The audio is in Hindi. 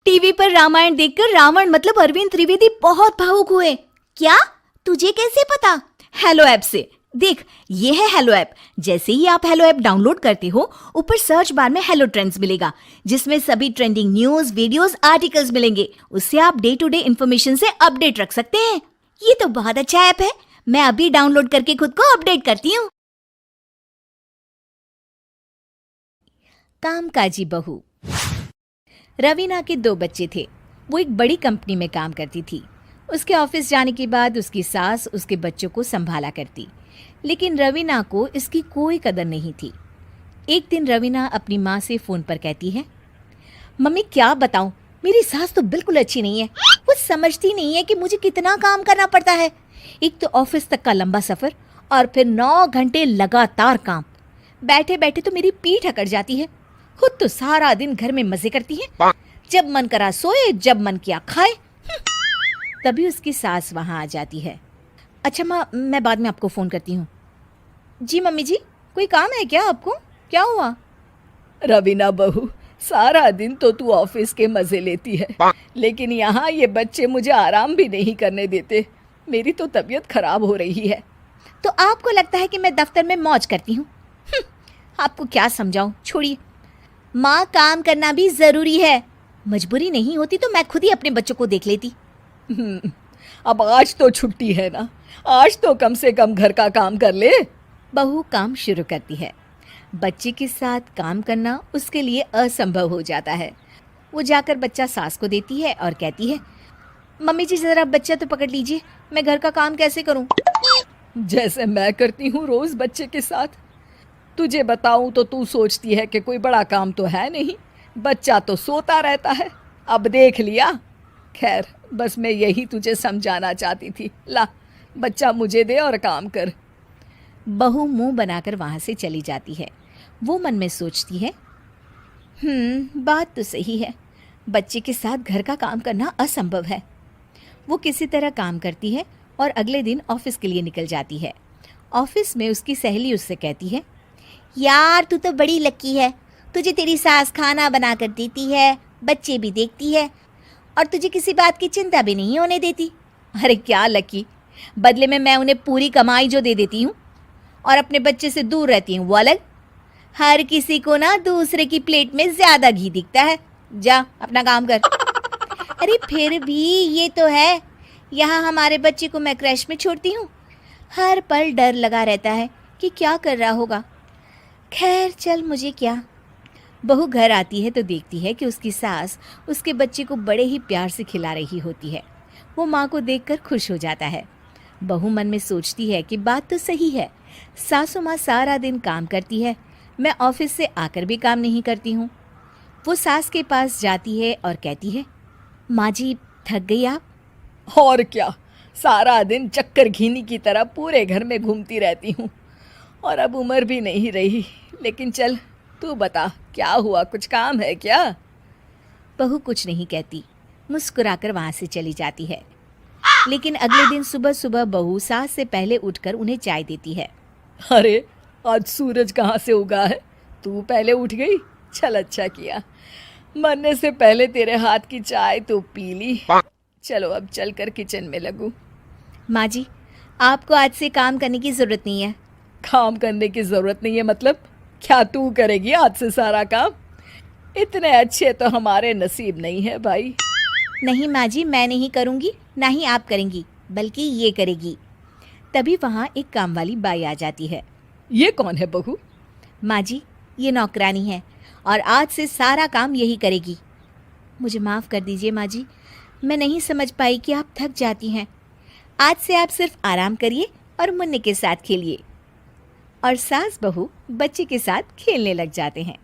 टीवी पर रामायण देखकर रावण मतलब अरविंद त्रिवेदी बहुत भावुक हुए। क्या? तुझे कैसे पता? हेलो ऐप से। देख, ये है हेलो ऐप। जैसे ही आप हेलो ऐप डाउनलोड करते हो, ऊपर सर्च बार में हेलो ट्रेंड्स मिलेगा, जिसमें सभी ट्रेंडिंग न्यूज, वीडियोस, आर्टिकल्स मिलेंगे। उससे आप डे टू डे इन्फॉर्मेशन से अपडेट रख सकते हैं। ये तो बहुत अच्छा ऐप है। मैं अभी डाउनलोड करके खुद को अपडेट करती हूँ। कामकाजी बहू। रवीना के 2 बच्चे थे। वो एक बड़ी कंपनी में काम करती थी। उसके ऑफिस जाने के बाद उसकी सास उसके बच्चों को संभाला करती, लेकिन रवीना को इसकी कोई कदर नहीं थी। एक दिन रवीना अपनी माँ से फ़ोन पर कहती है, मम्मी क्या बताऊं, मेरी सास तो बिल्कुल अच्छी नहीं है। वो समझती नहीं है कि मुझे कितना काम करना पड़ता है। एक तो ऑफिस तक का लंबा सफ़र और फिर 9 घंटे लगातार काम। बैठे बैठे तो मेरी पीठ अकड़ जाती है। खुद तो सारा दिन घर में मजे करती है, जब मन करा सोए, जब मन किया खाए। तभी उसकी सास वहां आ जाती है। अच्छा माँ, मैं बाद में आपको फ़ोन करती हूँ। जी मम्मी जी, कोई काम है क्या आपको? क्या हुआ? रवीना बहू, सारा दिन तो तू ऑफिस के मजे लेती है, लेकिन यहाँ ये बच्चे मुझे आराम भी नहीं करने देते। मेरी तो तबीयत खराब हो रही है। तो आपको लगता है कि मैं दफ्तर में मौज करती हूँ? आपको क्या समझाऊं, छोड़िए। माँ, काम करना भी ज़रूरी है। मजबूरी नहीं होती तो मैं खुद ही अपने बच्चों को देख लेती। अब आज तो छुट्टी है ना, आज तो कम से कम घर का काम कर ले। बहू काम शुरू करती है। बच्चे के साथ काम करना उसके लिए असंभव हो जाता है। वो जाकर बच्चा सास को देती है और कहती है, मम्मी जी ज़रा बच्चा तो पकड़ लीजिए, मैं घर का काम कैसे करूं? जैसे मैं करती हूँ रोज बच्चे के साथ। तुझे बताऊं तो तू सोचती है कि कोई बड़ा काम तो है नहीं, बच्चा तो सोता रहता है। अब देख लिया। खैर, बस मैं यही तुझे समझाना चाहती थी। ला, बच्चा मुझे दे और काम कर। बहू मुंह बनाकर वहां से चली जाती है। वो मन में सोचती है, बात तो सही है, बच्चे के साथ घर का काम करना असंभव है। वो किसी तरह काम करती है और अगले दिन ऑफिस के लिए निकल जाती है। ऑफिस में उसकी सहेली उससे कहती है, यार तू तो बड़ी लकी है, तुझे तेरी सास खाना बना कर देती है, बच्चे भी देखती है और तुझे किसी बात की चिंता भी नहीं होने देती। अरे क्या लकी, बदले में मैं उन्हें पूरी कमाई जो दे देती हूँ और अपने बच्चे से दूर रहती हूँ, वो अलग। हर किसी को ना दूसरे की प्लेट में ज्यादा घी दिखता है। जा अपना काम कर। अरे फिर भी ये तो है, यहाँ हमारे बच्चे को मैं क्रैश में छोड़ती हूँ, हर पल डर लगा रहता है कि क्या कर रहा होगा। खैर चल, मुझे क्या। बहू घर आती है तो देखती है कि उसकी सास उसके बच्चे को बड़े ही प्यार से खिला रही होती है। वो माँ को देखकर खुश हो जाता है। बहू मन में सोचती है कि बात तो सही है, सासू माँ सारा दिन काम करती है, मैं ऑफिस से आकर भी काम नहीं करती हूँ। वो सास के पास जाती है और कहती है, माँ जी थक गई आप? और क्या, सारा दिन चक्कर घीनी की तरह पूरे घर में घूमती रहती हूँ और अब उम्र भी नहीं रही। लेकिन चल, तू बता क्या हुआ, कुछ काम है क्या? बहू कुछ नहीं कहती, मुस्कुराकर वहाँ से चली जाती है। लेकिन अगले दिन सुबह सुबह बहू सास से पहले उठकर उन्हें चाय देती है। अरे, आज सूरज कहाँ से उगा है? तू पहले उठ गई? चल, अच्छा किया, मरने से पहले तेरे हाथ की चाय तो पी ली। चलो अब चलकर किचन में लगूं। माँ जी, आपको आज से काम करने की ज़रूरत नहीं है। काम करने की ज़रूरत नहीं है मतलब? क्या तू करेगी आज से सारा काम? इतने अच्छे तो हमारे नसीब नहीं है भाई। नहीं माँ जी, मैं नहीं करूँगी, ना ही आप करेंगी, बल्कि ये करेगी। तभी वहाँ एक काम वाली बाई आ जाती है। ये कौन है बहू? माँ जी, ये नौकरानी है और आज से सारा काम यही करेगी। मुझे माफ़ कर दीजिए माँ जी, मैं नहीं समझ पाई कि आप थक जाती हैं। आज से आप सिर्फ आराम करिए और मुन्ने के साथ खेलिए। और सास बहू बच्चे के साथ खेलने लग जाते हैं।